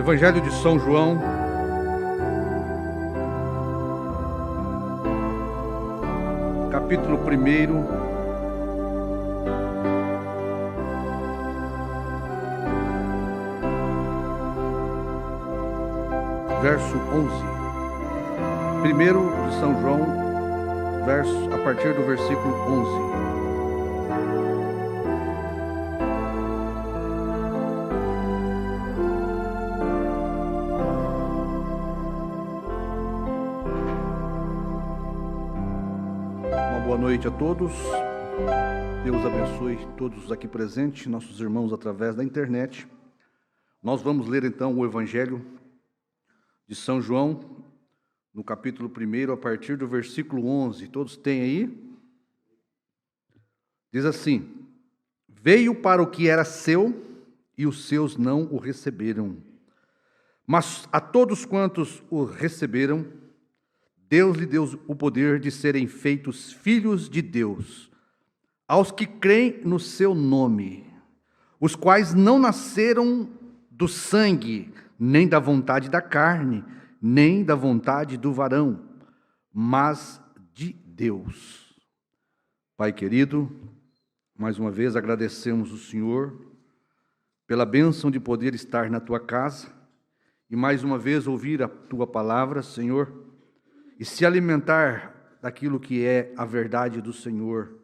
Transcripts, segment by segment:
Evangelho de São João, capítulo 1, verso 11. Primeiro de São João, a partir do versículo 11. Boa noite a todos, Deus abençoe todos os aqui presentes, nossos irmãos através da internet. Nós vamos ler então o Evangelho de São João, no capítulo 1, a partir do versículo 11. Todos têm aí? Diz assim: Veio para o que era seu, e os seus não o receberam. Mas a todos quantos o receberam, Deus lhe deu o poder de serem feitos filhos de Deus, aos que creem no seu nome, os quais não nasceram do sangue, nem da vontade da carne, nem da vontade do varão, mas de Deus. Pai querido, mais uma vez agradecemos o Senhor pela bênção de poder estar na tua casa e mais uma vez ouvir a tua palavra, Senhor, e se alimentar daquilo que é a verdade do Senhor.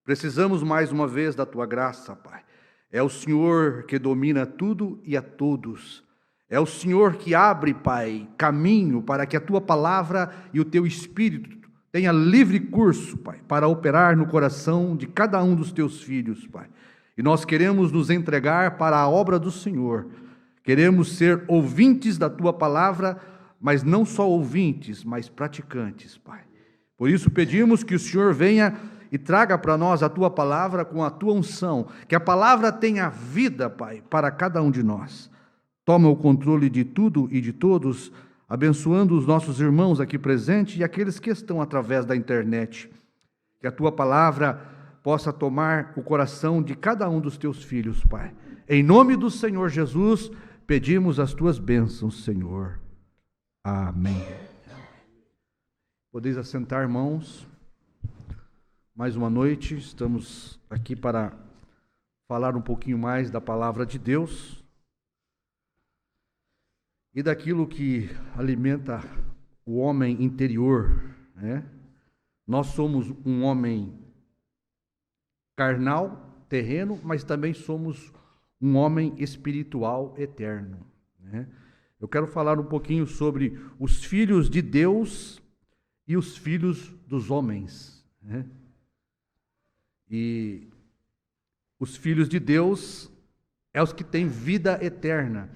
Precisamos mais uma vez da tua graça, Pai. É o Senhor que domina tudo e a todos. É o Senhor que abre, Pai, caminho para que a tua palavra e o teu Espírito tenha livre curso, Pai, para operar no coração de cada um dos teus filhos, Pai. E nós queremos nos entregar para a obra do Senhor. Queremos ser ouvintes da tua palavra, mas não só ouvintes, mas praticantes, Pai. Por isso pedimos que o Senhor venha e traga para nós a tua palavra com a tua unção, que a palavra tenha vida, Pai, para cada um de nós. Toma o controle de tudo e de todos, abençoando os nossos irmãos aqui presentes e aqueles que estão através da internet. Que a tua palavra possa tomar o coração de cada um dos teus filhos, Pai. Em nome do Senhor Jesus, pedimos as tuas bênçãos, Senhor. Amém. Podeis assentar, irmãos. Mais uma noite, estamos aqui para falar um pouquinho mais da palavra de Deus e daquilo que alimenta o homem interior, né? Nós somos um homem carnal, terreno, mas também somos um homem espiritual eterno, né? Eu quero falar um pouquinho sobre os filhos de Deus e os filhos dos homens, né? E os filhos de Deus é os que têm vida eterna.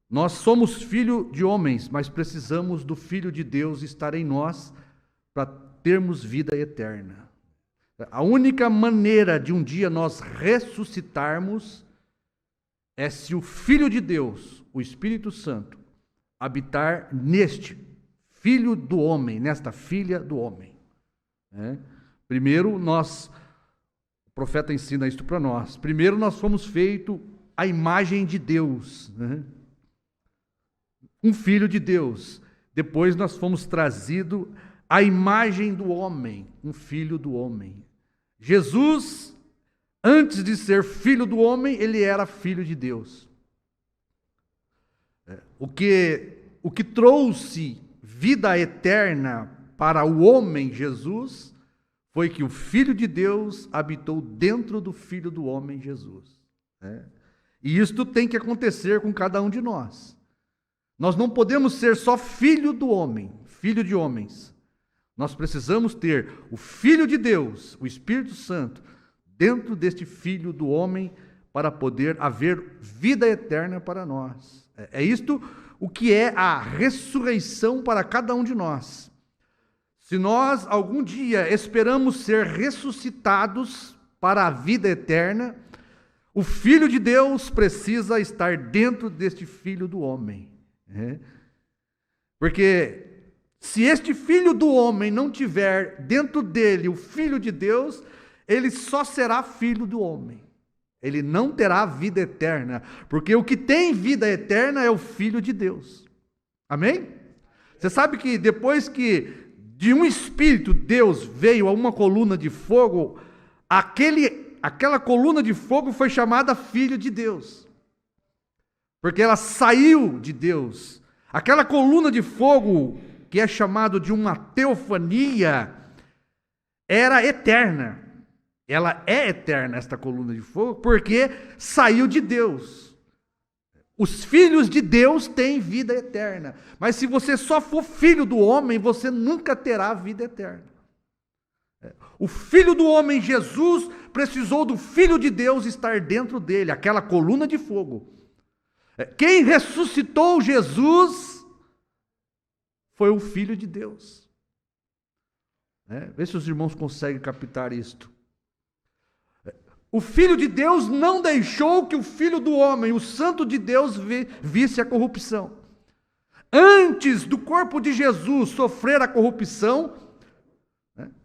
Nós somos filho de homens, mas precisamos do Filho de Deus estar em nós para termos vida eterna. A única maneira de um dia nós ressuscitarmos é se o Filho de Deus, o Espírito Santo, habitar neste filho do homem, nesta filha do homem. Primeiro, o profeta ensina isso para nós. Primeiro, nós fomos feitos à imagem de Deus, né? Um filho de Deus. Depois, nós fomos trazidos à imagem do homem, um filho do homem. Jesus, antes de ser filho do homem, ele era filho de Deus. O que trouxe vida eterna para o homem Jesus foi que o Filho de Deus habitou dentro do Filho do homem Jesus. E isto tem que acontecer com cada um de nós. Nós não podemos ser só filho do homem, filho de homens. Nós precisamos ter o Filho de Deus, o Espírito Santo, dentro deste filho do homem para poder haver vida eterna para nós. É isto o que é a ressurreição para cada um de nós. Se nós algum dia esperamos ser ressuscitados para a vida eterna, o Filho de Deus precisa estar dentro deste filho do homem. Porque se este filho do homem não tiver dentro dele o Filho de Deus, ele só será filho do homem. ele não terá vida eterna, porque o que tem vida eterna é o Filho de Deus. Amém? Você sabe que depois que de um espírito Deus veio a uma coluna de fogo, aquela coluna de fogo foi chamada Filho de Deus, porque ela saiu de Deus. Aquela coluna de fogo, que é chamado de uma teofania, era eterna. Ela é eterna, esta coluna de fogo, porque saiu de Deus. Os filhos de Deus têm vida eterna. Mas se você só for filho do homem, você nunca terá vida eterna. O Filho do homem, Jesus, precisou do Filho de Deus estar dentro dele, aquela coluna de fogo. Quem ressuscitou Jesus foi o Filho de Deus. Vê se os irmãos conseguem captar isto. O Filho de Deus não deixou que o Filho do homem, o Santo de Deus, visse a corrupção. Antes do corpo de Jesus sofrer a corrupção,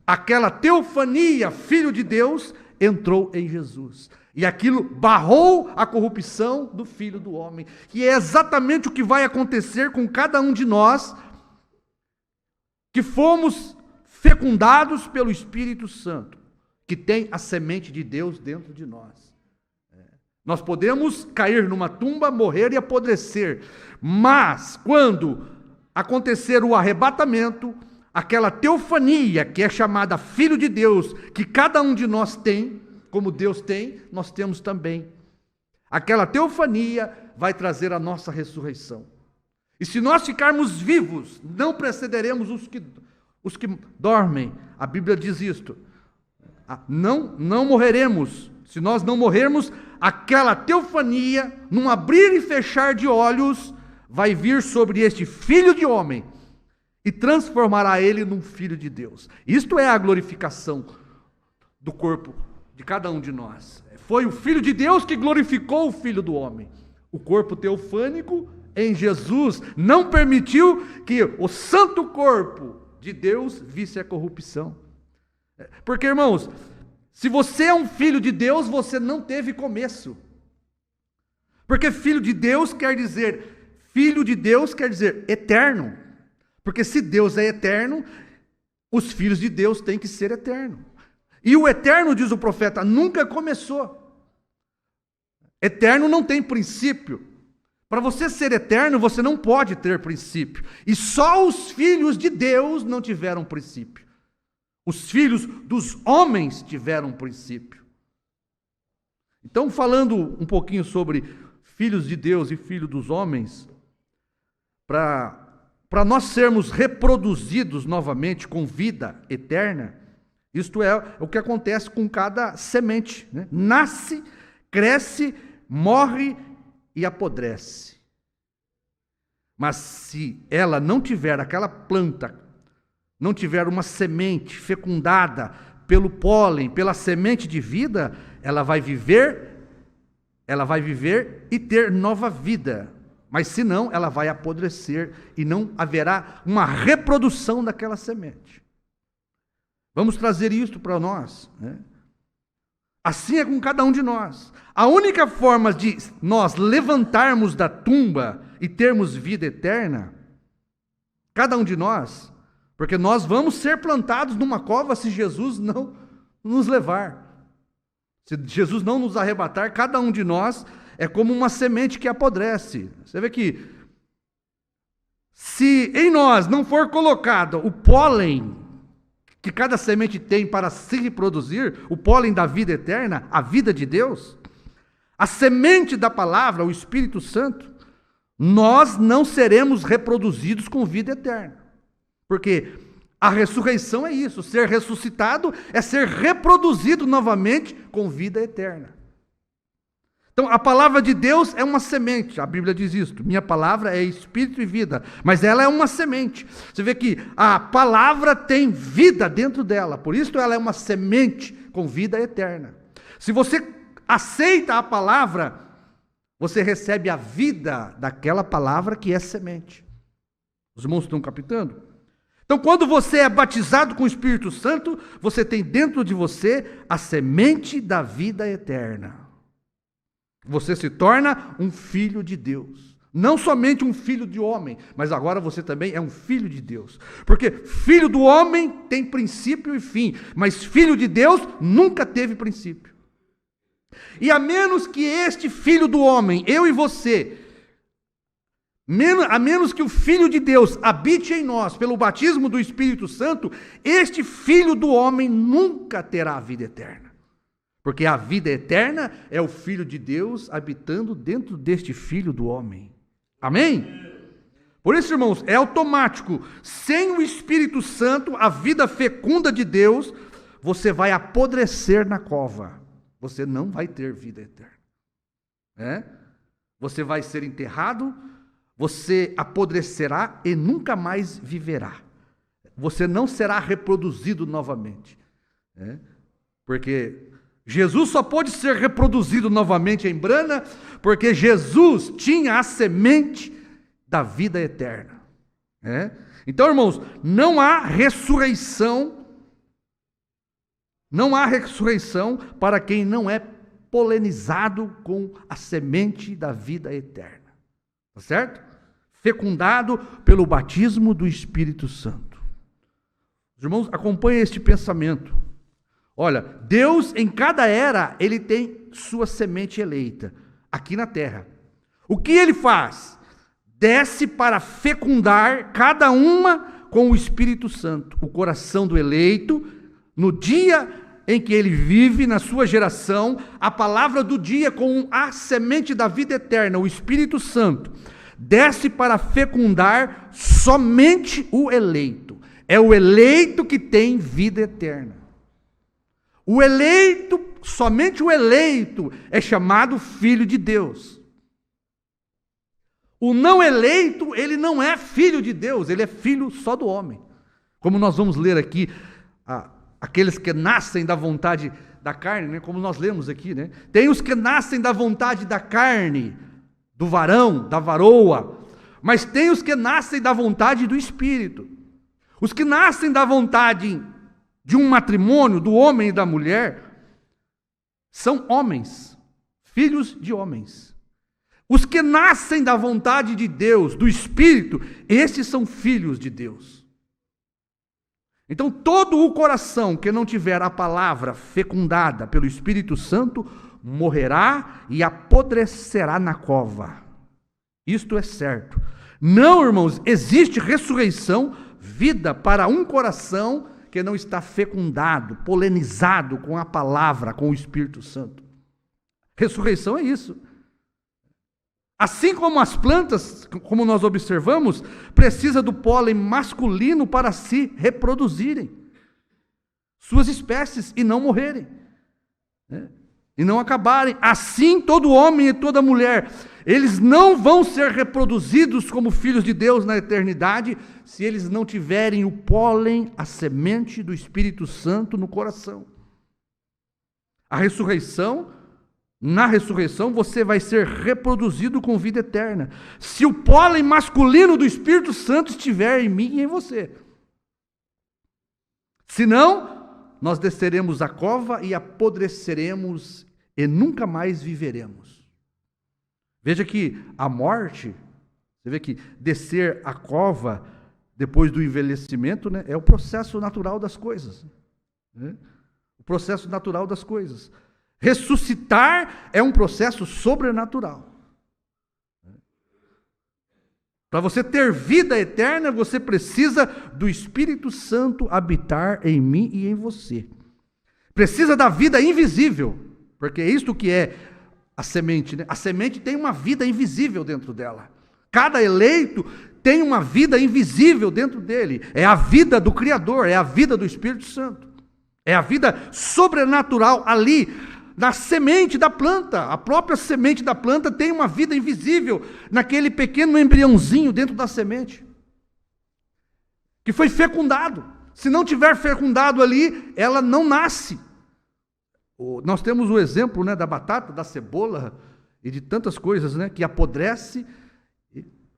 aquela teofania, Filho de Deus, entrou em Jesus. E aquilo barrou a corrupção do Filho do homem. Que é exatamente o que vai acontecer com cada um de nós, que fomos fecundados pelo Espírito Santo, que tem a semente de Deus dentro de nós. Nós podemos cair numa tumba, morrer e apodrecer, mas quando acontecer o arrebatamento, aquela teofania que é chamada Filho de Deus, que cada um de nós tem, como Deus tem, nós temos também. Aquela teofania vai trazer a nossa ressurreição. E se nós ficarmos vivos, não precederemos os que dormem. A Bíblia diz isto. Não morreremos. Se nós não morrermos, aquela teofania, num abrir e fechar de olhos, vai vir sobre este Filho de homem e transformará ele num Filho de Deus. Isto é a glorificação do corpo de cada um de nós. Foi o Filho de Deus que glorificou o Filho do homem. O corpo teofânico em Jesus não permitiu que o santo corpo de Deus visse a corrupção. Porque, irmãos, se você é um filho de Deus, você não teve começo. Porque filho de Deus quer dizer eterno. Porque se Deus é eterno, os filhos de Deus têm que ser eternos. E o eterno, diz o profeta, nunca começou. Eterno não tem princípio. Para você ser eterno, você não pode ter princípio. E só os filhos de Deus não tiveram princípio. Os filhos dos homens tiveram princípio. Então, falando um pouquinho sobre filhos de Deus e filhos dos homens, para nós sermos reproduzidos novamente com vida eterna, isto é o que acontece com cada semente, né? Nasce, cresce, morre e apodrece. Mas se ela não tiver, aquela planta, não tiver uma semente fecundada pelo pólen, pela semente de vida, ela vai viver e ter nova vida. Mas se não, ela vai apodrecer e não haverá uma reprodução daquela semente. Vamos trazer isso para nós, né? Assim é com cada um de nós. A única forma de nós levantarmos da tumba e termos vida eterna, cada um de nós, porque nós vamos ser plantados numa cova se Jesus não nos levar. Se Jesus não nos arrebatar, cada um de nós é como uma semente que apodrece. Você vê que se em nós não for colocado o pólen que cada semente tem para se reproduzir, o pólen da vida eterna, a vida de Deus, a semente da palavra, o Espírito Santo, nós não seremos reproduzidos com vida eterna. Porque a ressurreição é isso, ser ressuscitado é ser reproduzido novamente com vida eterna. Então, a palavra de Deus é uma semente, a Bíblia diz isso, minha palavra é espírito e vida, mas ela é uma semente. Você vê que a palavra tem vida dentro dela, por isso ela é uma semente com vida eterna. Se você aceita a palavra, você recebe a vida daquela palavra que é semente. Os irmãos estão captando? Então, quando você é batizado com o Espírito Santo, você tem dentro de você a semente da vida eterna. Você se torna um filho de Deus. Não somente um filho de homem, mas agora você também é um filho de Deus. Porque filho do homem tem princípio e fim, mas filho de Deus nunca teve princípio. E a menos que este filho do homem, eu e você, a menos que o Filho de Deus habite em nós pelo batismo do Espírito Santo, este filho do homem nunca terá a vida eterna. Porque a vida eterna é o Filho de Deus habitando dentro deste filho do homem. Amém? Por isso, irmãos, é automático. Sem o Espírito Santo, a vida fecunda de Deus, você vai apodrecer na cova. Você não vai ter vida eterna. Você vai ser enterrado, você apodrecerá e nunca mais viverá. Você não será reproduzido novamente. Porque Jesus só pode ser reproduzido novamente em Brana, porque Jesus tinha a semente da vida eterna. Então, irmãos, não há ressurreição para quem não é polinizado com a semente da vida eterna. Tá certo? Fecundado pelo batismo do Espírito Santo. Os irmãos, acompanhem este pensamento. Olha, Deus em cada era, Ele tem sua semente eleita, aqui na terra. O que Ele faz? Desce para fecundar cada uma com o Espírito Santo, o coração do eleito, no dia em que ele vive, na sua geração, a palavra do dia com a semente da vida eterna, o Espírito Santo, desce para fecundar somente o eleito. É o eleito que tem vida eterna. O eleito, somente o eleito, é chamado filho de Deus. O não eleito, ele não é filho de Deus, ele é filho só do homem. Como nós vamos ler aqui, aqueles que nascem da vontade da carne, como nós lemos aqui, Tem os que nascem da vontade da carne, do varão, da varoa, mas tem os que nascem da vontade do Espírito. Os que nascem da vontade de um matrimônio, do homem e da mulher, são homens, filhos de homens. Os que nascem da vontade de Deus, do Espírito, esses são filhos de Deus. Então, todo o coração que não tiver a palavra fecundada pelo Espírito Santo, morrerá e apodrecerá na cova. Isto é certo. Não, irmãos, existe ressurreição, vida para um coração que não está fecundado, polinizado com a palavra, com o Espírito Santo. Ressurreição é isso. Assim como as plantas, como nós observamos, precisa do pólen masculino para se reproduzirem, suas espécies, e não morrerem, e não acabarem. Assim todo homem e toda mulher, eles não vão ser reproduzidos como filhos de Deus na eternidade, se eles não tiverem o pólen, a semente do Espírito Santo no coração. A ressurreição, na ressurreição, você vai ser reproduzido com vida eterna, se o pólen masculino do Espírito Santo estiver em mim e em você. Senão, nós desceremos a cova e apodreceremos e nunca mais viveremos. Veja que a morte, você vê que descer a cova depois do envelhecimento, é o processo natural das coisas. O processo natural das coisas. Ressuscitar é um processo sobrenatural. Para você ter vida eterna, você precisa do Espírito Santo habitar em mim e em você. Precisa da vida invisível, porque é isto que é a semente. A semente tem uma vida invisível dentro dela. Cada eleito tem uma vida invisível dentro dele. É a vida do Criador, é a vida do Espírito Santo. É a vida sobrenatural ali, na semente da planta. A própria semente da planta tem uma vida invisível naquele pequeno embriãozinho dentro da semente, que foi fecundado. Se não tiver fecundado ali, ela não nasce. Nós temos o exemplo da batata, da cebola e de tantas coisas que apodrece,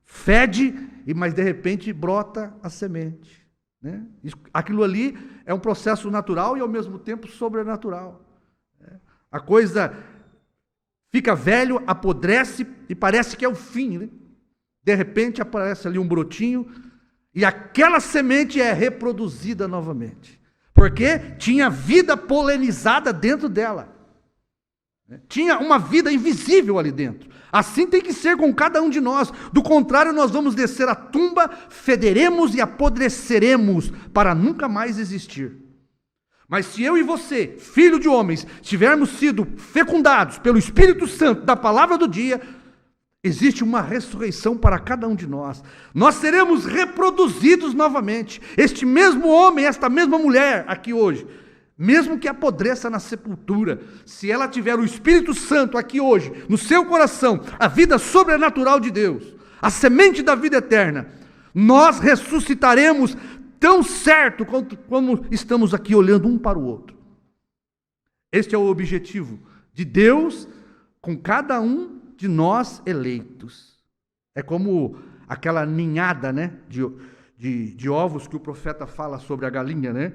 fede, mas de repente brota a semente. Aquilo ali é um processo natural e ao mesmo tempo sobrenatural. A coisa fica velho, apodrece e parece que é o fim, né? De repente aparece ali um brotinho e aquela semente é reproduzida novamente. Porque tinha vida polinizada dentro dela. Tinha uma vida invisível ali dentro. Assim tem que ser com cada um de nós. Do contrário, nós vamos descer à tumba, federemos e apodreceremos para nunca mais existir. Mas se eu e você, filho de homens, tivermos sido fecundados pelo Espírito Santo da palavra do dia, existe uma ressurreição para cada um de nós. Nós seremos reproduzidos novamente. Este mesmo homem, esta mesma mulher aqui hoje, mesmo que apodreça na sepultura, se ela tiver o Espírito Santo aqui hoje, no seu coração, a vida sobrenatural de Deus, a semente da vida eterna, nós ressuscitaremos tão certo como estamos aqui olhando um para o outro. Este é o objetivo de Deus com cada um de nós eleitos. É como aquela ninhada, né, de ovos que o profeta fala sobre a galinha, né?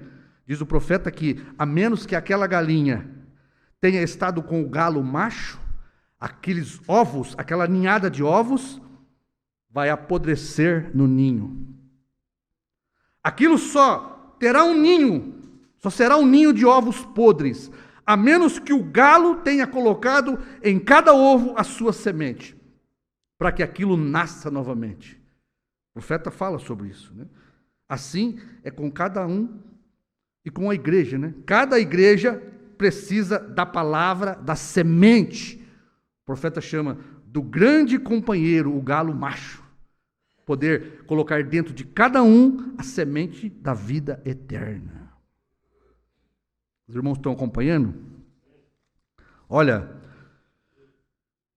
Diz o profeta que, a menos que aquela galinha tenha estado com o galo macho, aqueles ovos, aquela ninhada de ovos, vai apodrecer no ninho. Aquilo só terá um ninho, só será um ninho de ovos podres, a menos que o galo tenha colocado em cada ovo a sua semente, para que aquilo nasça novamente. O profeta fala sobre isso, né? Assim é com cada um e com a igreja, né? Cada igreja precisa da palavra, da semente. O profeta chama do grande companheiro, o galo macho. Poder colocar dentro de cada um a semente da vida eterna. Os irmãos estão acompanhando? Olha,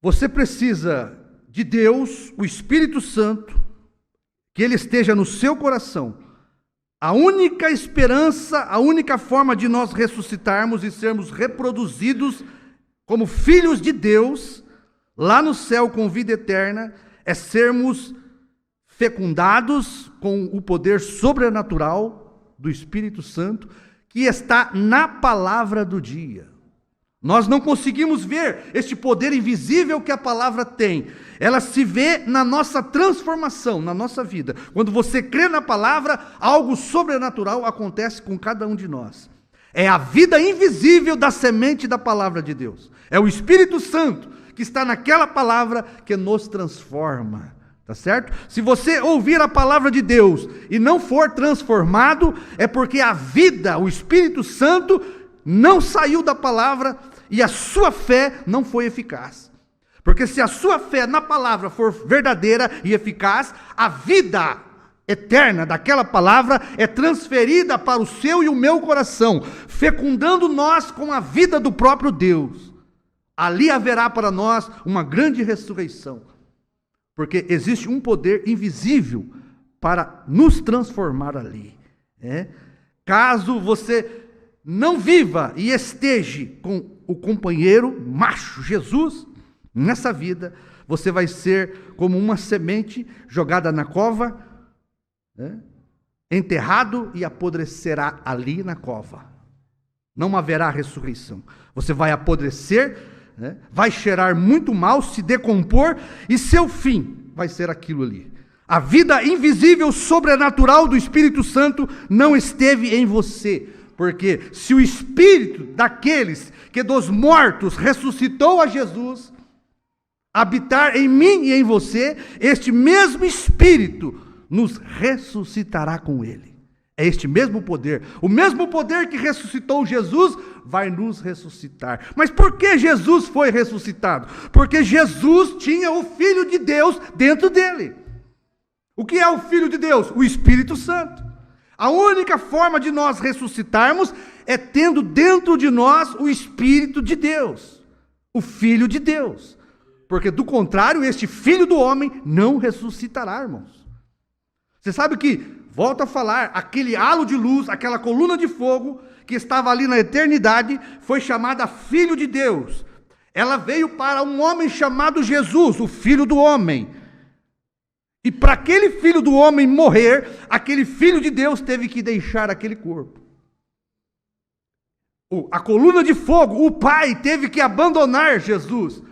você precisa de Deus, o Espírito Santo, que Ele esteja no seu coração. A única esperança, a única forma de nós ressuscitarmos e sermos reproduzidos como filhos de Deus, lá no céu com vida eterna, é sermos fecundados com o poder sobrenatural do Espírito Santo, que está na palavra do dia. Nós não conseguimos ver este poder invisível que a palavra tem. Ela se vê na nossa transformação, na nossa vida. Quando você crê na palavra, algo sobrenatural acontece com cada um de nós. É a vida invisível da semente da palavra de Deus. É o Espírito Santo que está naquela palavra que nos transforma. Tá certo? Se você ouvir a palavra de Deus e não for transformado, é porque a vida, o Espírito Santo, não saiu da palavra e a sua fé não foi eficaz. Porque se a sua fé na palavra for verdadeira e eficaz, a vida eterna daquela palavra é transferida para o seu e o meu coração, fecundando nós com a vida do próprio Deus. Ali haverá para nós uma grande ressurreição. Porque existe um poder invisível para nos transformar ali. Caso você não viva e esteja com o companheiro macho, Jesus, nessa vida, você vai ser como uma semente jogada na cova, enterrado e apodrecerá ali na cova. Não haverá ressurreição. Você vai apodrecer, vai cheirar muito mal, se decompor, e seu fim vai ser aquilo ali. A vida invisível, sobrenatural do Espírito Santo não esteve em você, porque se o Espírito daqueles que dos mortos ressuscitou a Jesus habitar em mim e em você, este mesmo Espírito nos ressuscitará com Ele. É este mesmo poder, o mesmo poder que ressuscitou Jesus, vai nos ressuscitar. Mas por que Jesus foi ressuscitado? Porque Jesus tinha o Filho de Deus dentro dele. O que é o Filho de Deus? O Espírito Santo. A única forma de nós ressuscitarmos é tendo dentro de nós o Espírito de Deus, o Filho de Deus. Porque do contrário, este Filho do homem não ressuscitará, irmãos. Você sabe que, volto a falar, aquele halo de luz, aquela coluna de fogo que estava ali na eternidade, foi chamada Filho de Deus. Ela veio para um homem chamado Jesus, o Filho do homem. E para aquele Filho do homem morrer, aquele Filho de Deus teve que deixar aquele corpo. A coluna de fogo, o Pai teve que abandonar Jesus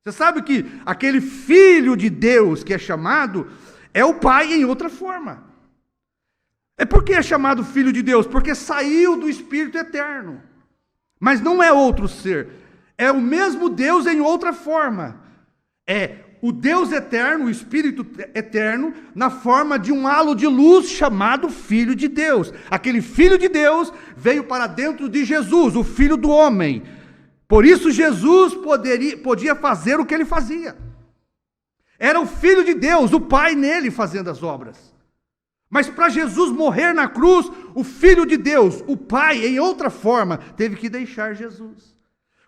Você sabe que aquele Filho de Deus que é chamado é o Pai em outra forma. É porque é chamado Filho de Deus? Porque saiu do Espírito eterno. Mas não é outro ser. É o mesmo Deus em outra forma. É o Deus eterno, o Espírito eterno, na forma de um halo de luz chamado Filho de Deus. Aquele Filho de Deus veio para dentro de Jesus, o Filho do homem. Por isso Jesus podia fazer o que ele fazia. Era o Filho de Deus, o Pai nele fazendo as obras. Mas para Jesus morrer na cruz, o Filho de Deus, o Pai, em outra forma, teve que deixar Jesus.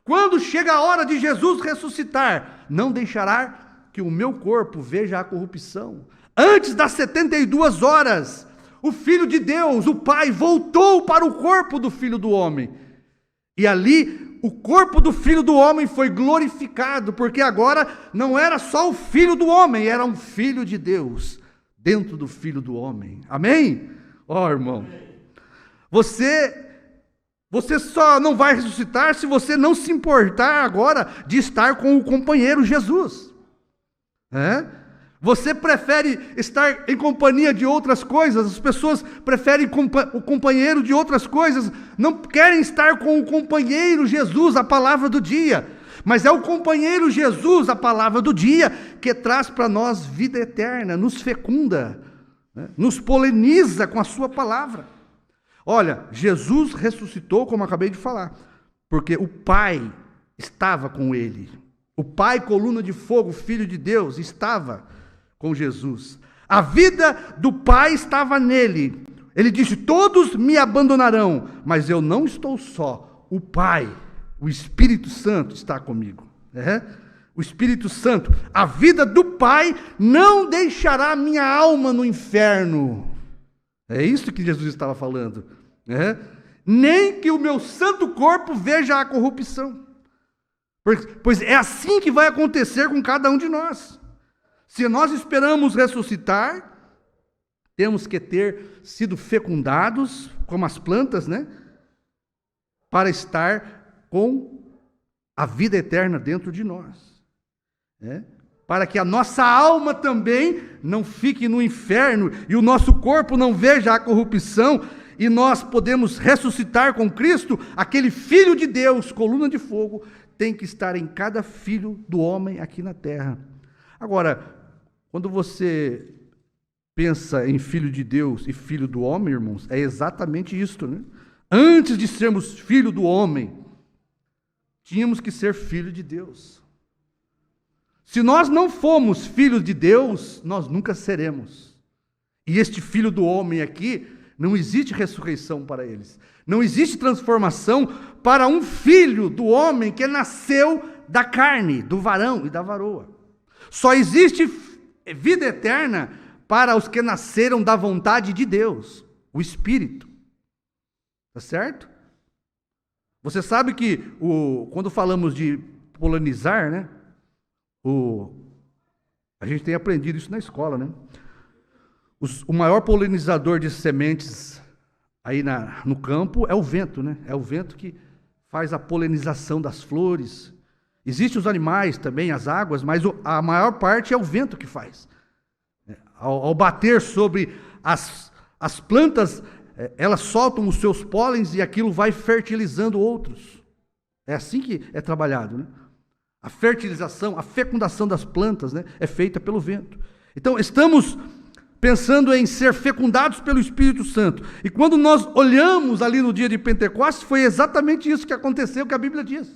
Quando chega a hora de Jesus ressuscitar, não deixará que o meu corpo veja a corrupção. Antes das 72 horas, o Filho de Deus, o Pai, voltou para o corpo do Filho do homem. E ali, o corpo do Filho do homem foi glorificado, porque agora não era só o Filho do homem, era um Filho de Deus dentro do Filho do homem. Amém? Ó, irmão, você só não vai ressuscitar se você não se importar agora de estar com o companheiro Jesus. Você prefere estar em companhia de outras coisas, as pessoas preferem o companheiro de outras coisas, não querem estar com o companheiro Jesus, a palavra do dia. Mas é o companheiro Jesus, a palavra do dia, que traz para nós vida eterna, nos fecunda, nos poliniza com a sua palavra. Olha, Jesus ressuscitou, como acabei de falar, porque o Pai estava com ele. O Pai, coluna de fogo, Filho de Deus, estava com Jesus. A vida do Pai estava nele. Ele disse: todos me abandonarão, mas eu não estou só. O Pai, o Espírito Santo está comigo. O Espírito Santo, a vida do Pai não deixará minha alma no inferno. É isso que Jesus estava falando. Nem que o meu santo corpo veja a corrupção. Pois é assim que vai acontecer com cada um de nós. Se nós esperamos ressuscitar, temos que ter sido fecundados, como as plantas, para estar com a vida eterna dentro de nós. Para que a nossa alma também não fique no inferno e o nosso corpo não veja a corrupção, e nós podemos ressuscitar com Cristo. Aquele Filho de Deus, coluna de fogo, tem que estar em cada filho do homem aqui na terra. Agora, quando você pensa em Filho de Deus e Filho do homem, irmãos, é exatamente isto, Antes de sermos filho do homem, tínhamos que ser filho de Deus. Se nós não formos filhos de Deus, nós nunca seremos. E este Filho do homem aqui, não existe ressurreição para eles. Não existe transformação para um filho do homem que nasceu da carne, do varão e da varoa. Só existe vida eterna para os que nasceram da vontade de Deus, o Espírito. Tá certo? Você sabe que quando falamos de polinizar, a gente tem aprendido isso na escola, O maior polinizador de sementes aí no campo é o vento, É o vento que faz a polinização das flores. Existem os animais também, as águas, mas a maior parte é o vento que faz. Ao bater sobre as plantas, elas soltam os seus pólens e aquilo vai fertilizando outros. É assim que é trabalhado, A fertilização, a fecundação das plantas, é feita pelo vento. Então, estamos pensando em ser fecundados pelo Espírito Santo. E quando nós olhamos ali no dia de Pentecostes, foi exatamente isso que aconteceu, que a Bíblia diz.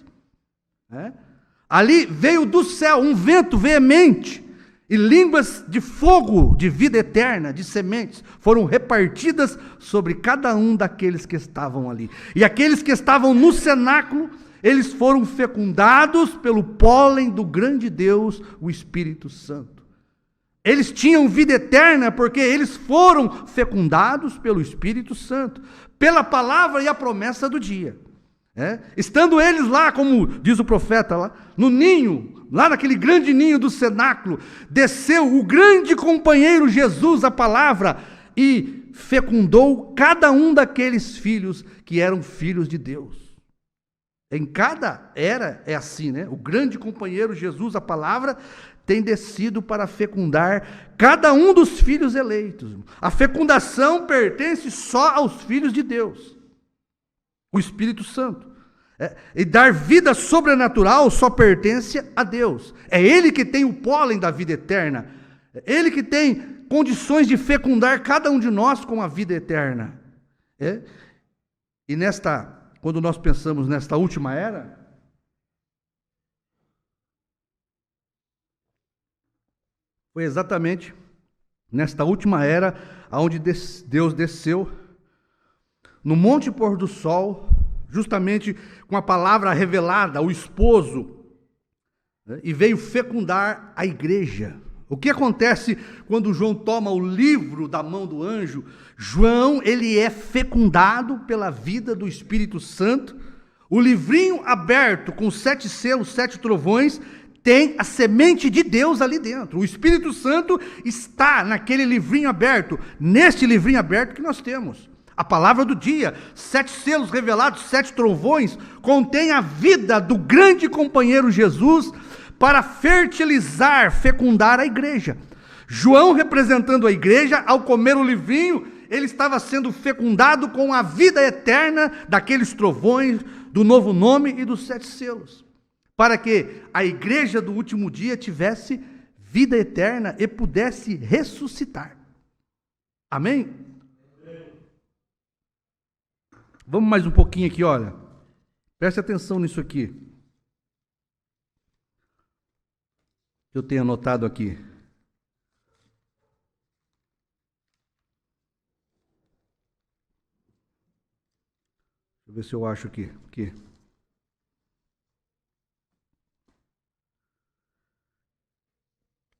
Ali veio do céu um vento veemente, e línguas de fogo, de vida eterna, de sementes, foram repartidas sobre cada um daqueles que estavam ali. E aqueles que estavam no cenáculo, eles foram fecundados pelo pólen do grande Deus, o Espírito Santo. Eles tinham vida eterna porque eles foram fecundados pelo Espírito Santo, pela palavra e a promessa do dia. Estando eles lá, como diz o profeta, lá no ninho, lá naquele grande ninho do cenáculo, desceu o grande companheiro Jesus, a palavra, e fecundou cada um daqueles filhos que eram filhos de Deus. Em cada era é assim, né? O grande companheiro Jesus, a palavra, tem descido para fecundar cada um dos filhos eleitos. A fecundação pertence só aos filhos de Deus, o Espírito Santo. E dar vida sobrenatural só pertence a Deus. É Ele que tem o pólen da vida eterna. É Ele que tem condições de fecundar cada um de nós com a vida eterna. E quando nós pensamos nesta última era, foi exatamente nesta última era onde Deus desceu no Monte Pôr do Sol, justamente com a palavra revelada, o esposo, né, e veio fecundar a igreja. O que acontece quando João toma o livro da mão do anjo? João, ele é fecundado pela vida do Espírito Santo. O livrinho aberto com 7 selos, 7 trovões, tem a semente de Deus ali dentro. O Espírito Santo está naquele livrinho aberto, neste livrinho aberto que nós temos. A palavra do dia, 7 selos revelados, 7 trovões, contém a vida do grande companheiro Jesus para fertilizar, fecundar a igreja. João, representando a igreja, ao comer o livrinho, ele estava sendo fecundado com a vida eterna daqueles trovões, do novo nome e dos 7 selos, para que a igreja do último dia tivesse vida eterna e pudesse ressuscitar. Amém? Vamos mais um pouquinho aqui, olha. Preste atenção nisso aqui. Eu tenho anotado aqui. Deixa eu ver se eu acho aqui.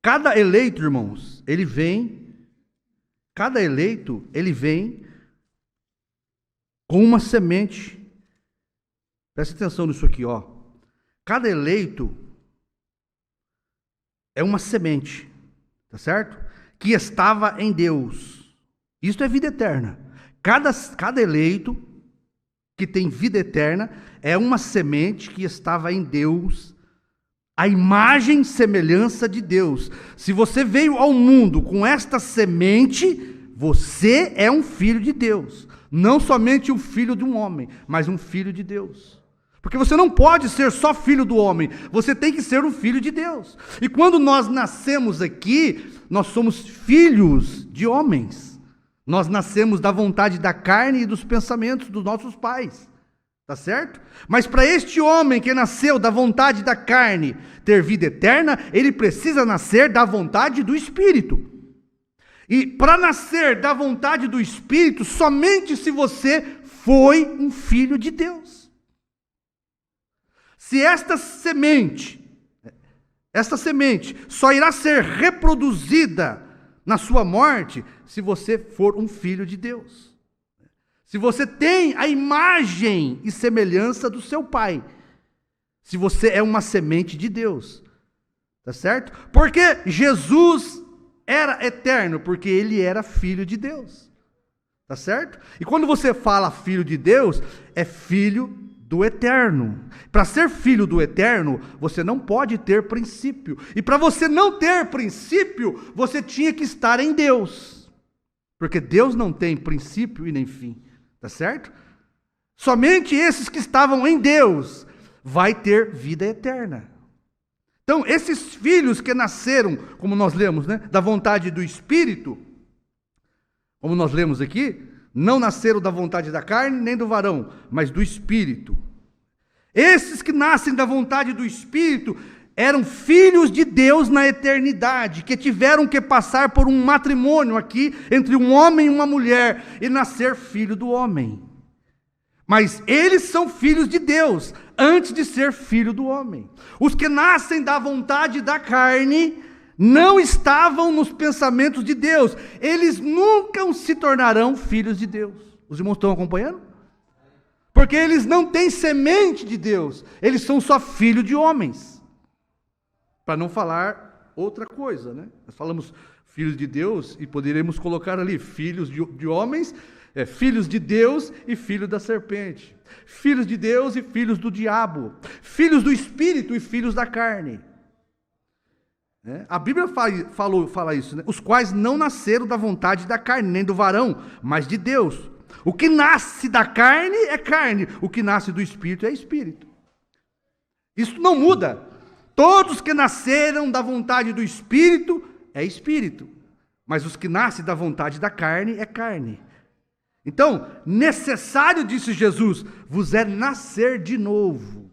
Cada eleito, irmãos, ele vem com uma semente. Preste atenção nisso aqui, ó. Cada eleito é uma semente, tá certo? Que estava em Deus. Isto é vida eterna. Cada eleito que tem vida eterna é uma semente que estava em Deus, a imagem e semelhança de Deus. Se você veio ao mundo com esta semente, você é um filho de Deus. Não somente um filho de um homem, mas um filho de Deus. Porque você não pode ser só filho do homem, você tem que ser um filho de Deus. E quando nós nascemos aqui, nós somos filhos de homens. Nós nascemos da vontade da carne e dos pensamentos dos nossos pais. Tá certo? Mas para este homem que nasceu da vontade da carne ter vida eterna, ele precisa nascer da vontade do Espírito. E para nascer da vontade do Espírito, somente se você foi um filho de Deus. Se esta semente só irá ser reproduzida na sua morte, se você for um filho de Deus. Se você tem a imagem e semelhança do seu pai. Se você é uma semente de Deus. Tá certo? Porque Jesus era eterno, porque ele era filho de Deus. Tá certo? E quando você fala filho de Deus, é filho do eterno. Para ser filho do eterno, você não pode ter princípio. E para você não ter princípio, você tinha que estar em Deus. Porque Deus não tem princípio e nem fim. Tá certo? Somente esses que estavam em Deus vai ter vida eterna. Então, esses filhos que nasceram, como nós lemos, né, da vontade do Espírito, como nós lemos aqui, não nasceram da vontade da carne nem do varão, mas do Espírito. Esses que nascem da vontade do Espírito eram filhos de Deus na eternidade, que tiveram que passar por um matrimônio aqui, entre um homem e uma mulher, e nascer filho do homem. Mas eles são filhos de Deus, antes de ser filho do homem. Os que nascem da vontade da carne não estavam nos pensamentos de Deus. Eles nunca se tornarão filhos de Deus. Os irmãos estão acompanhando? Porque eles não têm semente de Deus. Eles são só filhos de homens. Para não falar outra coisa, né? Nós falamos filhos de Deus e poderemos colocar ali filhos de homens, Filhos de Deus e filhos da serpente. Filhos de Deus e filhos do diabo. Filhos do Espírito e filhos da carne. A Bíblia fala isso, né? Os quais não nasceram da vontade da carne, nem do varão, mas de Deus. O que nasce da carne é carne, o que nasce do Espírito é Espírito. Isso não muda. Todos que nasceram da vontade do Espírito é Espírito, mas os que nascem da vontade da carne é carne. Então, necessário, disse Jesus, vos é nascer de novo.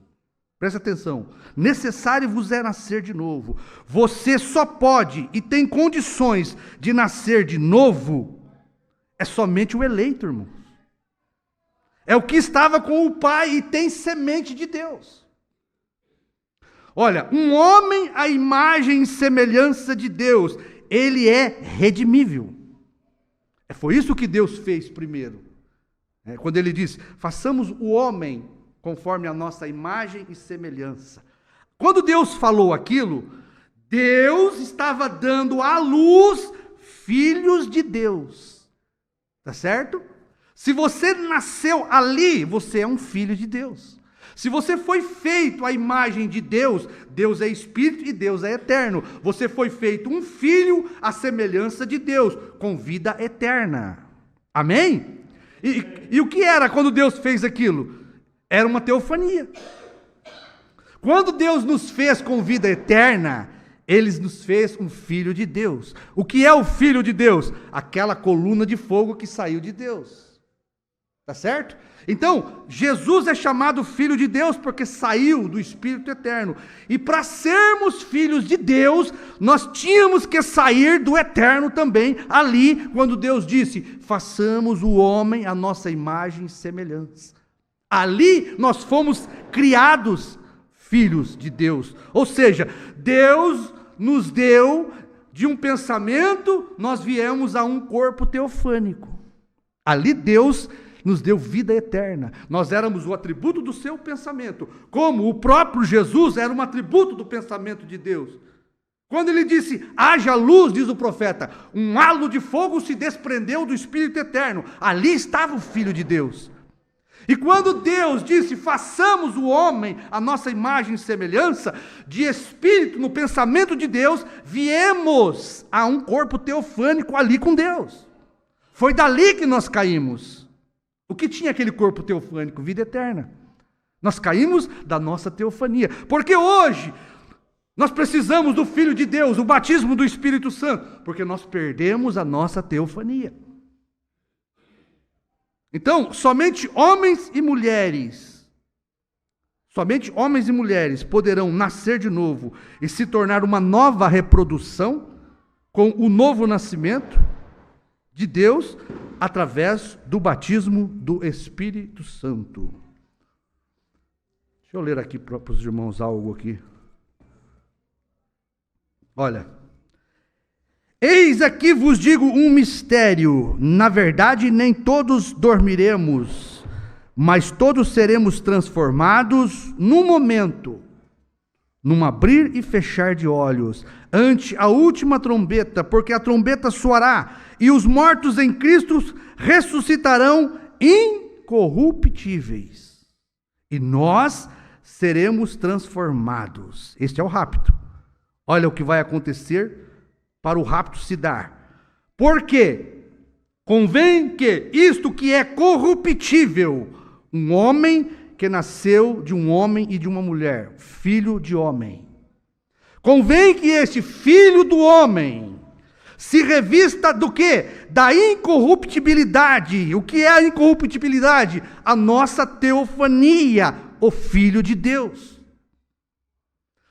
Presta atenção. Necessário vos é nascer de novo. Você só pode e tem condições de nascer de novo. É somente o eleito, irmão. É o que estava com o Pai e tem semente de Deus. Olha, um homem à imagem e semelhança de Deus, ele é redimível. Foi isso que Deus fez primeiro. Quando ele disse, façamos o homem conforme a nossa imagem e semelhança. Quando Deus falou aquilo, Deus estava dando à luz filhos de Deus. Tá certo? Se você nasceu ali, você é um filho de Deus. Se você foi feito à imagem de Deus, Deus é Espírito e Deus é eterno. Você foi feito um filho à semelhança de Deus, com vida eterna. Amém? E o que era quando Deus fez aquilo? Era uma teofania. Quando Deus nos fez com vida eterna, Ele nos fez um filho de Deus. O que é o filho de Deus? Aquela coluna de fogo que saiu de Deus. Tá certo? Então, Jesus é chamado filho de Deus porque saiu do Espírito eterno. E para sermos filhos de Deus, nós tínhamos que sair do eterno também, ali, quando Deus disse, façamos o homem à nossa imagem e semelhança. Ali nós fomos criados filhos de Deus. Ou seja, Deus nos deu de um pensamento, nós viemos a um corpo teofânico. Ali Deus nos deu vida eterna. Nós éramos o atributo do seu pensamento, como o próprio Jesus era um atributo do pensamento de Deus. Quando ele disse, haja luz, diz o profeta, um halo de fogo se desprendeu do Espírito eterno. Ali estava o Filho de Deus. E quando Deus disse, façamos o homem a nossa imagem e semelhança, de espírito, no pensamento de Deus, viemos a um corpo teofânico ali com Deus. Foi dali que nós caímos. O que tinha aquele corpo teofânico? Vida eterna. Nós caímos da nossa teofania. Porque hoje nós precisamos do Filho de Deus, o batismo do Espírito Santo, porque nós perdemos a nossa teofania. Então, somente homens e mulheres poderão nascer de novo e se tornar uma nova reprodução com o novo nascimento de Deus através do batismo do Espírito Santo. Deixa eu ler aqui para os irmãos algo aqui. Olha, eis aqui vos digo um mistério, na verdade nem todos dormiremos, mas todos seremos transformados num momento, num abrir e fechar de olhos, ante a última trombeta, porque a trombeta soará, e os mortos em Cristo ressuscitarão incorruptíveis, e nós seremos transformados. Este é o rapto. Olha o que vai acontecer para o rapto se dar. Porque convém que isto que é corruptível, um homem que nasceu de um homem e de uma mulher, filho de homem. Convém que este filho do homem se revista do quê? Da incorruptibilidade. O que é a incorruptibilidade? A nossa teofania, o Filho de Deus.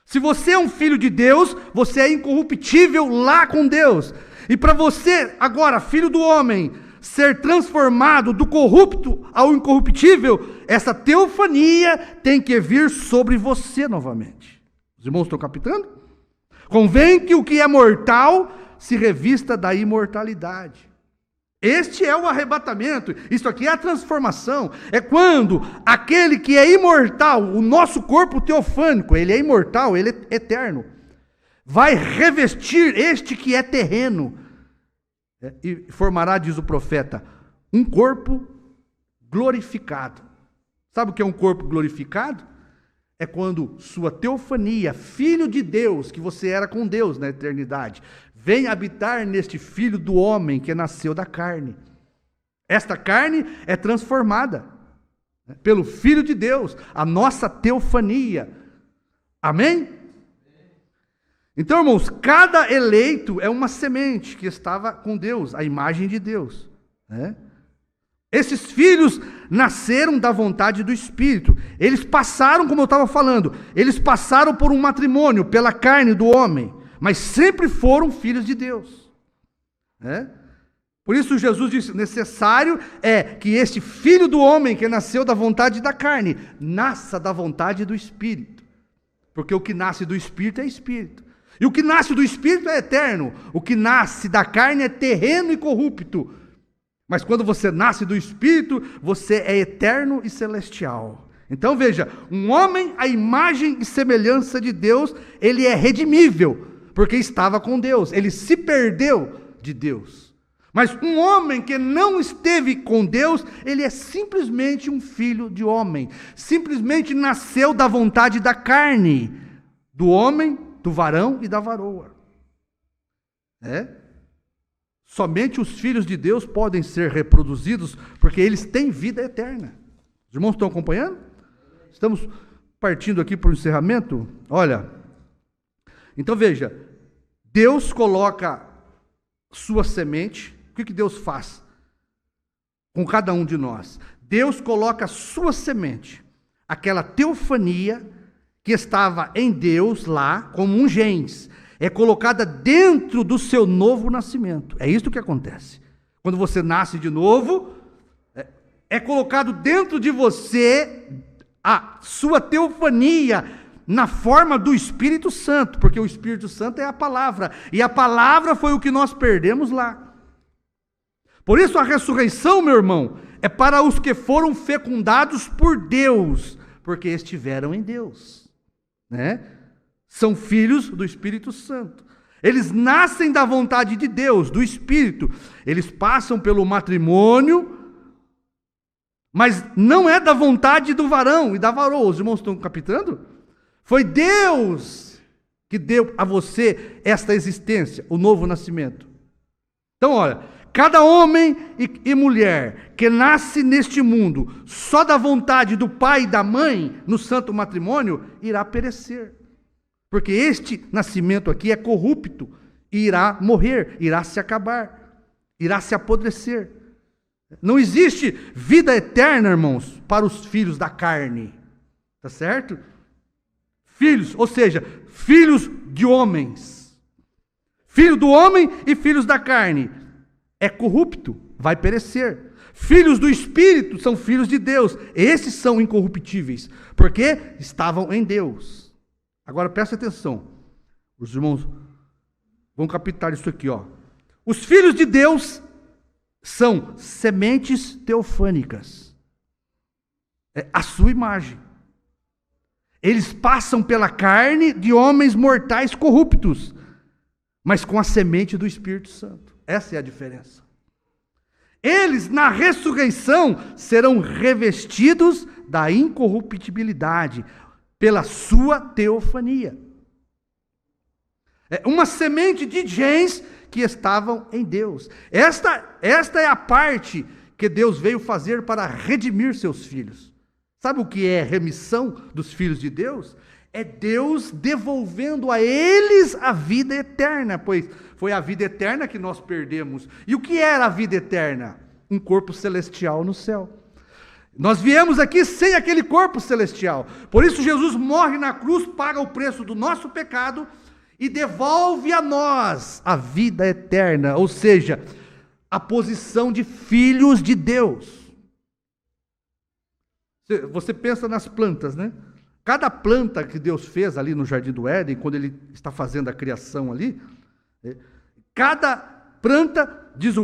Se você é um filho de Deus, você é incorruptível lá com Deus. E para você, agora, filho do homem, ser transformado do corrupto ao incorruptível, essa teofania tem que vir sobre você novamente. Os irmãos estão captando? Convém que o que é mortal se revista da imortalidade. Este é o arrebatamento, isso aqui é a transformação, é quando aquele que é imortal, o nosso corpo teofânico, ele é imortal, ele é eterno, vai revestir este que é terreno, e formará, diz o profeta, um corpo glorificado. Sabe o que é um corpo glorificado? É quando sua teofania, filho de Deus, que você era com Deus na eternidade, vem habitar neste filho do homem que nasceu da carne. Esta carne é transformada pelo Filho de Deus, a nossa teofania. Amém? Então, irmãos, cada eleito é uma semente que estava com Deus, a imagem de Deus, né? Esses filhos nasceram da vontade do Espírito. Eles passaram, como eu estava falando, eles passaram por um matrimônio, pela carne do homem, mas sempre foram filhos de Deus, né? Por isso Jesus disse, necessário é que este filho do homem que nasceu da vontade da carne, nasça da vontade do Espírito. Porque o que nasce do Espírito é Espírito. E o que nasce do Espírito é eterno. O que nasce da carne é terreno e corrupto. Mas quando você nasce do Espírito, você é eterno e celestial. Então veja, um homem à imagem e semelhança de Deus, ele é redimível, porque estava com Deus. Ele se perdeu de Deus. Mas um homem que não esteve com Deus, ele é simplesmente um filho de homem. Simplesmente nasceu da vontade da carne, do homem, do varão e da varoa. Somente os filhos de Deus podem ser reproduzidos, porque eles têm vida eterna. Os irmãos estão acompanhando? Estamos partindo aqui para o encerramento? Olha, então veja, Deus coloca sua semente. O que Deus faz com cada um de nós? Deus coloca a sua semente, aquela teofania que estava em Deus lá, como um genes, é colocada dentro do seu novo nascimento. É isso que acontece. Quando você nasce de novo, é colocado dentro de você a sua teofania na forma do Espírito Santo, porque o Espírito Santo é a palavra, e a palavra foi o que nós perdemos lá. Por isso a ressurreição, meu irmão, é para os que foram fecundados por Deus, porque estiveram em Deus, né? São filhos do Espírito Santo. Eles nascem da vontade de Deus, do Espírito. Eles passam pelo matrimônio, mas não é da vontade do varão e da varoa. Os irmãos estão captando? Foi Deus que deu a você esta existência, o novo nascimento. Então, olha, cada homem e mulher que nasce neste mundo só da vontade do pai e da mãe, no santo matrimônio, irá perecer. Porque este nascimento aqui é corrupto, e irá morrer, irá se acabar, irá se apodrecer. Não existe vida eterna, irmãos, para os filhos da carne. Tá certo? Filhos, ou seja, filhos de homens. Filho do homem e filhos da carne. É corrupto, vai perecer. Filhos do Espírito são filhos de Deus. Esses são incorruptíveis, porque estavam em Deus. Agora presta atenção. Os irmãos vão captar isso aqui, ó. Os filhos de Deus são sementes teofânicas. É a sua imagem. Eles passam pela carne de homens mortais corruptos, mas com a semente do Espírito Santo. Essa é a diferença. Eles, na ressurreição, serão revestidos da incorruptibilidade pela sua teofania. É uma semente de gens que estavam em Deus. Esta é a parte que Deus veio fazer para redimir seus filhos. Sabe o que é remissão dos filhos de Deus? É Deus devolvendo a eles a vida eterna, pois foi a vida eterna que nós perdemos. E o que era a vida eterna? Um corpo celestial no céu. Nós viemos aqui sem aquele corpo celestial. Por isso Jesus morre na cruz, paga o preço do nosso pecado e devolve a nós a vida eterna, ou seja, a posição de filhos de Deus. Você pensa nas plantas, né? Cada planta que Deus fez ali no Jardim do Éden, quando Ele está fazendo a criação ali, cada planta, diz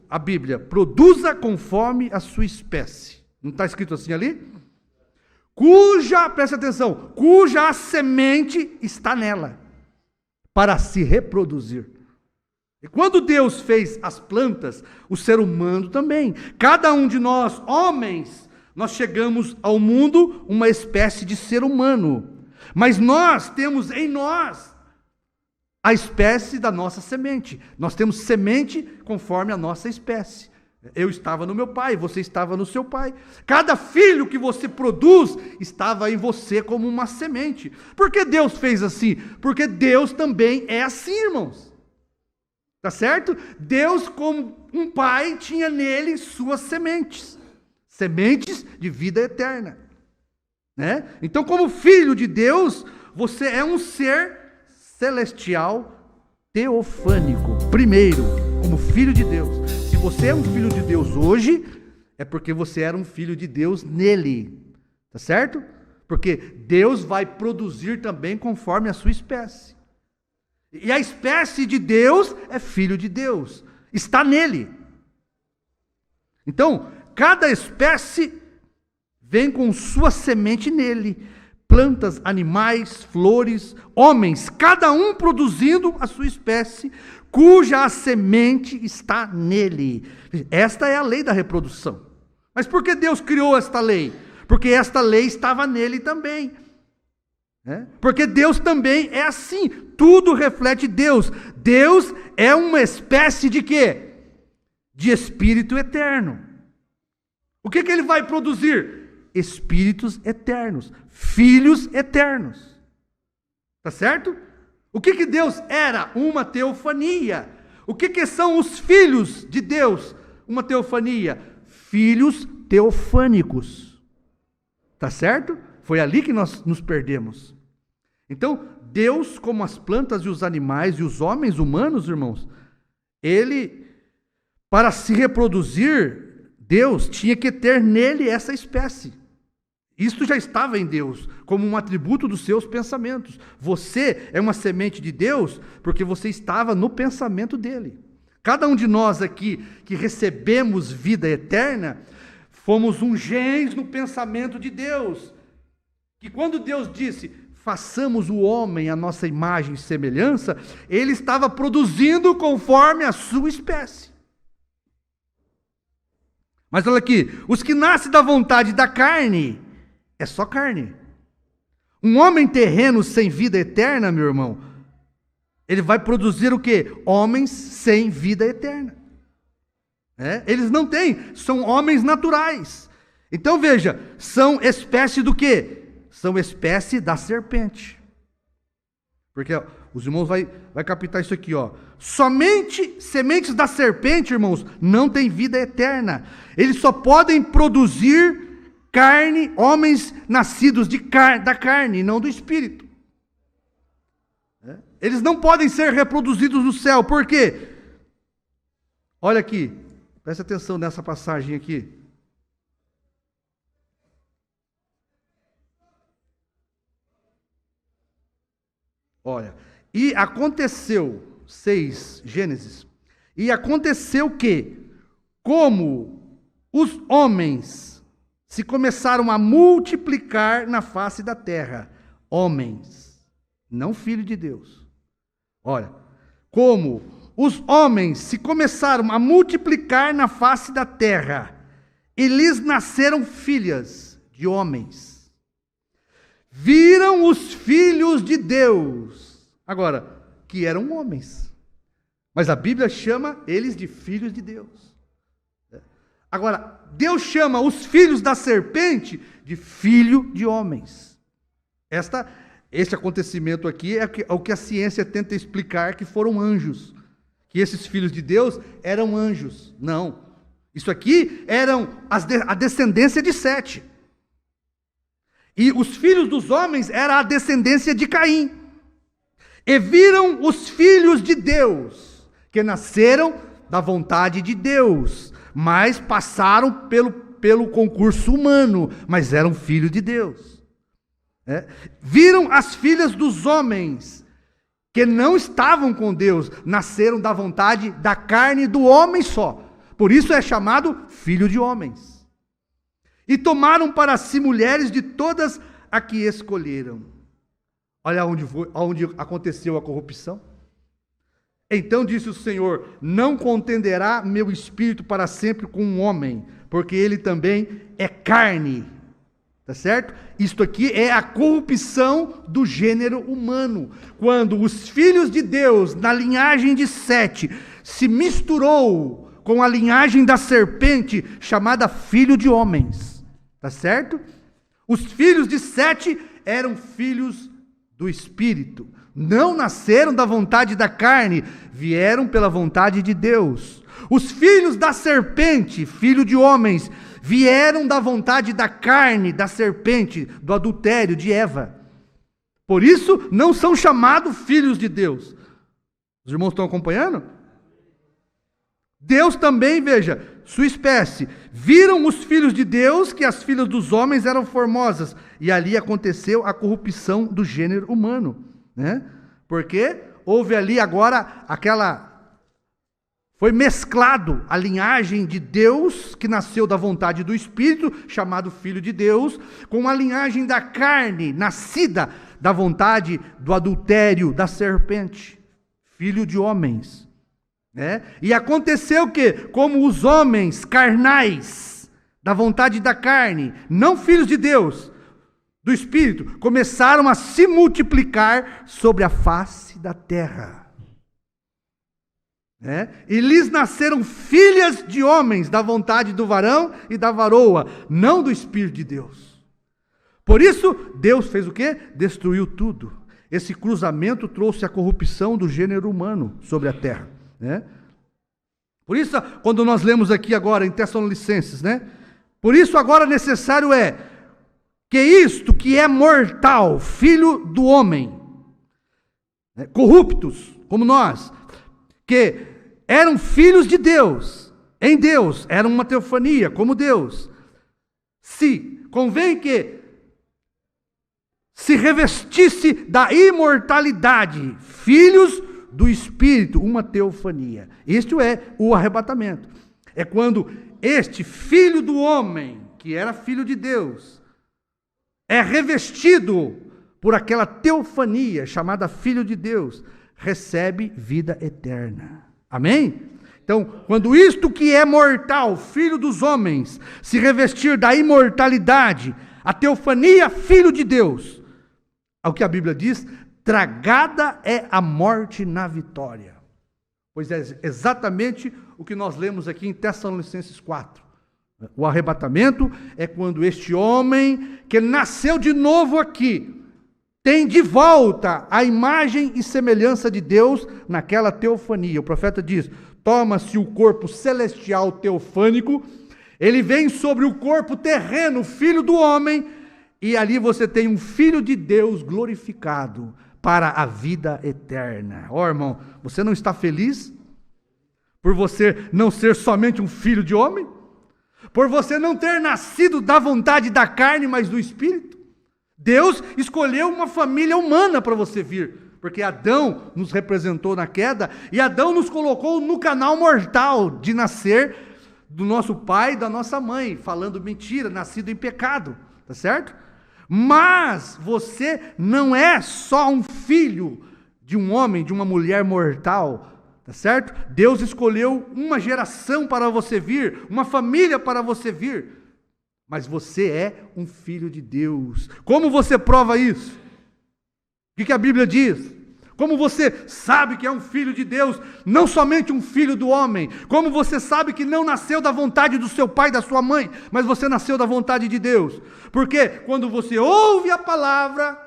a Bíblia, produza conforme a sua espécie. Não está escrito assim ali? Presta atenção, cuja a semente está nela, para se reproduzir. E quando Deus fez as plantas, o ser humano também. Cada um de nós, homens, nós chegamos ao mundo uma espécie de ser humano. Mas nós temos em nós a espécie da nossa semente. Nós temos semente conforme a nossa espécie. Eu estava no meu pai, você estava no seu pai. Cada filho que você produz estava em você como uma semente. Por que Deus fez assim? Porque Deus também é assim, irmãos. Tá certo? Deus, como um pai, tinha nele suas sementes. Sementes de vida eterna. Né? Então, como filho de Deus, você é um ser celestial teofânico. Primeiro, como filho de Deus. Se você é um filho de Deus hoje, é porque você era um filho de Deus nele. Tá certo? Porque Deus vai produzir também conforme a sua espécie. E a espécie de Deus é filho de Deus. Está nele. Então, cada espécie vem com sua semente nele. Plantas, animais, flores, homens, cada um produzindo a sua espécie, cuja a semente está nele. Esta é a lei da reprodução. Mas por que Deus criou esta lei? Porque esta lei estava nele também. Porque Deus também é assim. Tudo reflete Deus. Deus é uma espécie de quê? De espírito eterno. O que ele vai produzir? Espíritos eternos, filhos eternos. Tá certo? O que Deus era? Uma teofania. O que são os filhos de Deus? Uma teofania. Filhos teofânicos. Tá certo? Foi ali que nós nos perdemos. Então, Deus, como as plantas e os animais e os homens humanos, irmãos, ele, para se reproduzir, Deus tinha que ter nele essa espécie. Isso já estava em Deus, como um atributo dos seus pensamentos. Você é uma semente de Deus, porque você estava no pensamento dele. Cada um de nós aqui, que recebemos vida eterna, fomos um genes no pensamento de Deus. Que quando Deus disse, façamos o homem à nossa imagem e semelhança, ele estava produzindo conforme a sua espécie. Mas olha aqui, os que nascem da vontade da carne, é só carne. Um homem terreno sem vida eterna, meu irmão, ele vai produzir o quê? Homens sem vida eterna. Eles não têm, são homens naturais. Então veja, são espécie do quê? São espécie da serpente. Porque ó, os irmãos vai captar isso aqui, ó. Somente sementes da serpente, irmãos, não têm vida eterna. Eles só podem produzir carne, homens nascidos da carne, não do espírito. Eles não podem ser reproduzidos no céu. Por quê? Olha aqui, presta atenção nessa passagem aqui. Olha, e aconteceu, 6, Gênesis, e aconteceu que, como os homens se começaram a multiplicar na face da terra, homens, não filho de Deus. Olha, como os homens se começaram a multiplicar na face da terra, e lhes nasceram filhas de homens. Viram os filhos de Deus, agora, que eram homens, mas a Bíblia chama eles de filhos de Deus. Agora, Deus chama os filhos da serpente de filho de homens. Este acontecimento aqui é o que a ciência tenta explicar, que foram anjos, que esses filhos de Deus eram anjos. Não, isso aqui eram a descendência de Sete. E os filhos dos homens era a descendência de Caim. E viram os filhos de Deus, que nasceram da vontade de Deus, mas passaram pelo concurso humano, mas eram filhos de Deus. Viram as filhas dos homens, que não estavam com Deus, nasceram da vontade da carne do homem só. Por isso é chamado filho de homens. E tomaram para si mulheres de todas a que escolheram. Olha onde aconteceu a corrupção. Então disse o Senhor: não contenderá meu espírito para sempre com um homem, porque ele também é carne. Tá certo? Isto aqui é a corrupção do gênero humano. Quando os filhos de Deus, na linhagem de Sete, se misturou com a linhagem da serpente, chamada filho de homens. Tá certo? Os filhos de Sete eram filhos do Espírito. Não nasceram da vontade da carne, vieram pela vontade de Deus. Os filhos da serpente, filho de homens, vieram da vontade da carne, da serpente, do adultério, de Eva. Por isso, não são chamados filhos de Deus. Os irmãos estão acompanhando? Deus também, veja, sua espécie. Viram os filhos de Deus que as filhas dos homens eram formosas. E ali aconteceu a corrupção do gênero humano. Né? Porque houve ali agora foi mesclado a linhagem de Deus, que nasceu da vontade do Espírito, chamado Filho de Deus, com a linhagem da carne, nascida da vontade do adultério, da serpente, filho de homens. Né? E aconteceu que, como os homens carnais, da vontade da carne, não filhos de Deus, do Espírito, começaram a se multiplicar sobre a face da terra. E lhes nasceram filhas de homens, da vontade do varão e da varoa, não do Espírito de Deus. Por isso, Deus fez o quê? Destruiu tudo. Esse cruzamento trouxe a corrupção do gênero humano sobre a terra. Por isso, quando nós lemos aqui agora em Tessalonicenses, por isso agora necessário é que isto que é mortal, filho do homem, corruptos, como nós, que eram filhos de Deus, em Deus, eram uma teofania, como Deus, convém que se revestisse da imortalidade, filhos do Espírito, uma teofania. Isto é o arrebatamento. É quando este filho do homem, que era filho de Deus, é revestido por aquela teofania chamada Filho de Deus, recebe vida eterna. Amém? Então, quando isto que é mortal, filho dos homens, se revestir da imortalidade, a teofania, Filho de Deus, ao que a Bíblia diz, tragada é a morte na vitória. Pois é exatamente o que nós lemos aqui em Tessalonicenses 4. O arrebatamento é quando este homem, que nasceu de novo aqui, tem de volta a imagem e semelhança de Deus naquela teofania. O profeta diz: toma-se o corpo celestial teofânico, ele vem sobre o corpo terreno, filho do homem, e ali você tem um filho de Deus glorificado para a vida eterna. Irmão, você não está feliz por você não ser somente um filho de homem? Por você não ter nascido da vontade da carne, mas do Espírito? Deus escolheu uma família humana para você vir, porque Adão nos representou na queda, e Adão nos colocou no canal mortal de nascer do nosso pai e da nossa mãe, falando mentira, nascido em pecado, tá certo? Mas você não é só um filho de um homem, de uma mulher mortal, tá certo? Deus escolheu uma geração para você vir, uma família para você vir. Mas você é um filho de Deus. Como você prova isso? O que a Bíblia diz? Como você sabe que é um filho de Deus, não somente um filho do homem? Como você sabe que não nasceu da vontade do seu pai e da sua mãe, mas você nasceu da vontade de Deus? Porque quando você ouve a palavra,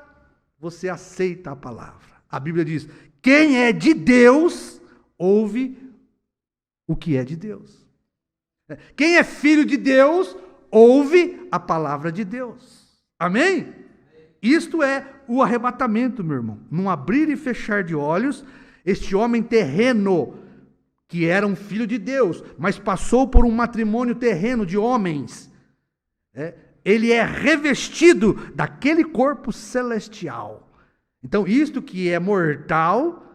você aceita a palavra. A Bíblia diz: quem é de Deus, ouve o que é de Deus. Quem é filho de Deus, ouve a palavra de Deus. Amém? Isto é o arrebatamento, meu irmão. Num abrir e fechar de olhos, este homem terreno, que era um filho de Deus, mas passou por um matrimônio terreno de homens, ele é revestido daquele corpo celestial. Então, isto que é mortal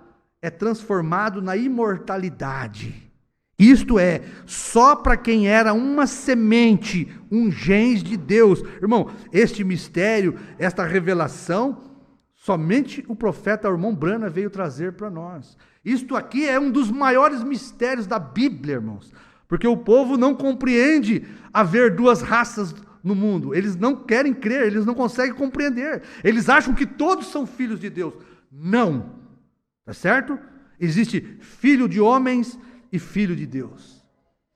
é transformado na imortalidade. Isto é, só para quem era uma semente, um gens de Deus. Irmão, este mistério, esta revelação, Somente o profeta Irmão Brana veio trazer para nós. Isto aqui é um dos maiores mistérios da Bíblia, irmãos. Porque o povo não compreende haver duas raças no mundo. Eles não querem crer, eles não conseguem compreender. Eles acham que todos são filhos de Deus. Não. Tá certo? Existe filho de homens e filho de Deus.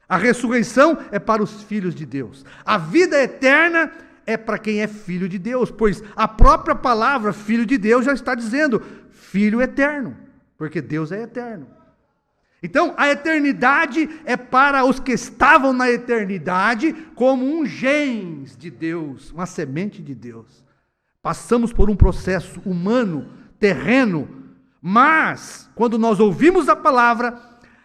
A ressurreição é para os filhos de Deus. A vida eterna é para quem é filho de Deus, pois a própria palavra filho de Deus já está dizendo filho eterno, porque Deus é eterno. Então, a eternidade é para os que estavam na eternidade como um gens de Deus, uma semente de Deus. Passamos por um processo humano, terreno, mas quando nós ouvimos a palavra,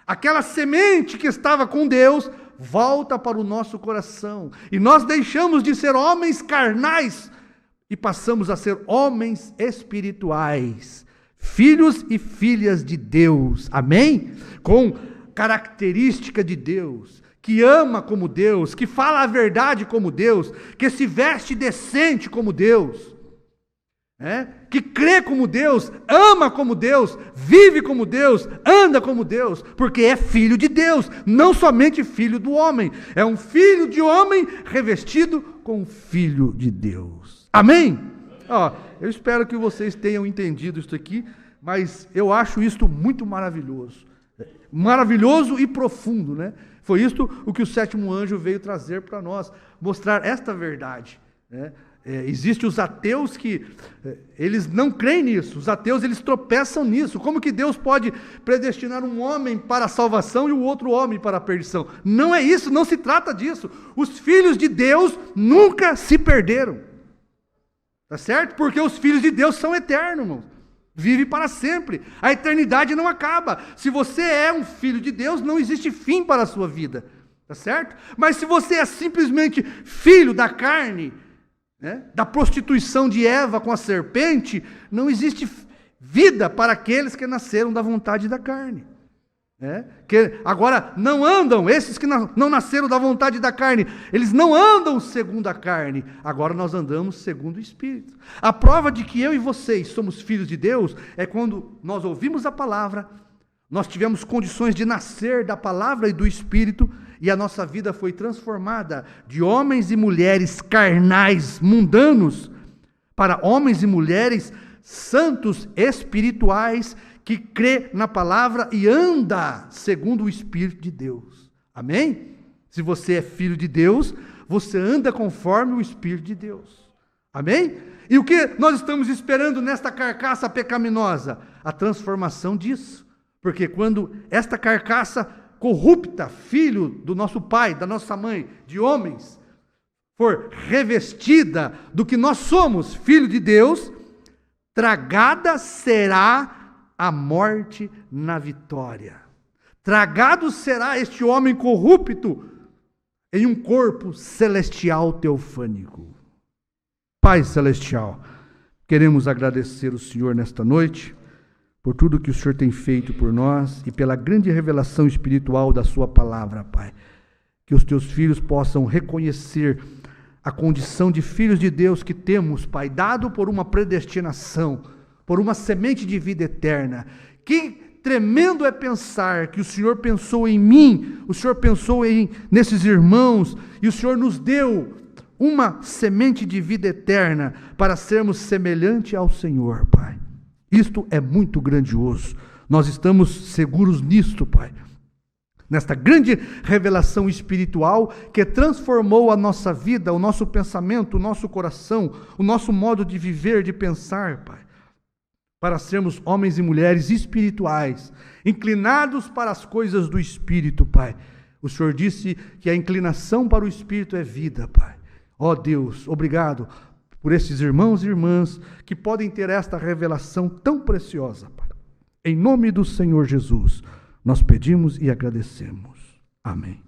aquela semente que estava com Deus volta para o nosso coração. E nós deixamos de ser homens carnais e passamos a ser homens espirituais. Filhos e filhas de Deus. Amém? Com característica de Deus. Que ama como Deus. Que fala a verdade como Deus. Que se veste decente como Deus. Que crê como Deus, ama como Deus, vive como Deus, anda como Deus, porque é filho de Deus, não somente filho do homem, é um filho de homem revestido com filho de Deus. Amém? Eu espero que vocês tenham entendido isso aqui, mas eu acho isto muito maravilhoso. Maravilhoso e profundo, né? Foi isto o que o sétimo anjo veio trazer para nós, mostrar esta verdade, né? Existem os ateus que eles não creem nisso. Os ateus eles tropeçam nisso. Como que Deus pode predestinar um homem para a salvação e o outro homem para a perdição? Não é isso, não se trata disso. Os filhos de Deus nunca se perderam. Tá certo? Porque os filhos de Deus são eternos, irmãos. Vive para sempre. A eternidade não acaba. Se você é um filho de Deus, não existe fim para a sua vida. Tá certo? Mas se você é simplesmente filho da carne, da prostituição de Eva com a serpente, não existe vida para aqueles que nasceram da vontade da carne. Que agora não andam, esses que não nasceram da vontade da carne, eles não andam segundo a carne, agora nós andamos segundo o Espírito. A prova de que eu e vocês somos filhos de Deus é quando nós ouvimos a palavra, nós tivemos condições de nascer da palavra e do Espírito, e a nossa vida foi transformada de homens e mulheres carnais, mundanos, para homens e mulheres santos, espirituais, que crê na palavra e anda segundo o Espírito de Deus. Amém? Se você é filho de Deus, você anda conforme o Espírito de Deus. Amém? E o que nós estamos esperando nesta carcaça pecaminosa? A transformação disso. Porque quando esta carcaça corrupta, filho do nosso pai, da nossa mãe, de homens, for revestida do que nós somos, filho de Deus, tragada será a morte na vitória. Tragado será este homem corrupto em um corpo celestial teofânico. Pai celestial, queremos agradecer o Senhor nesta noite, por tudo que o Senhor tem feito por nós e pela grande revelação espiritual da sua palavra, Pai. Que os teus filhos possam reconhecer a condição de filhos de Deus que temos, Pai, dado por uma predestinação, por uma semente de vida eterna. Que tremendo é pensar que o Senhor pensou em mim, o Senhor pensou nesses irmãos, e o Senhor nos deu uma semente de vida eterna para sermos semelhante ao Senhor, Pai. Isto é muito grandioso. Nós estamos seguros nisto, Pai. Nesta grande revelação espiritual que transformou a nossa vida, o nosso pensamento, o nosso coração, o nosso modo de viver, de pensar, Pai. Para sermos homens e mulheres espirituais, inclinados para as coisas do Espírito, Pai. O Senhor disse que a inclinação para o Espírito é vida, Pai. Ó Deus, obrigado por esses irmãos e irmãs que podem ter esta revelação tão preciosa, Pai. Em nome do Senhor Jesus, nós pedimos e agradecemos. Amém.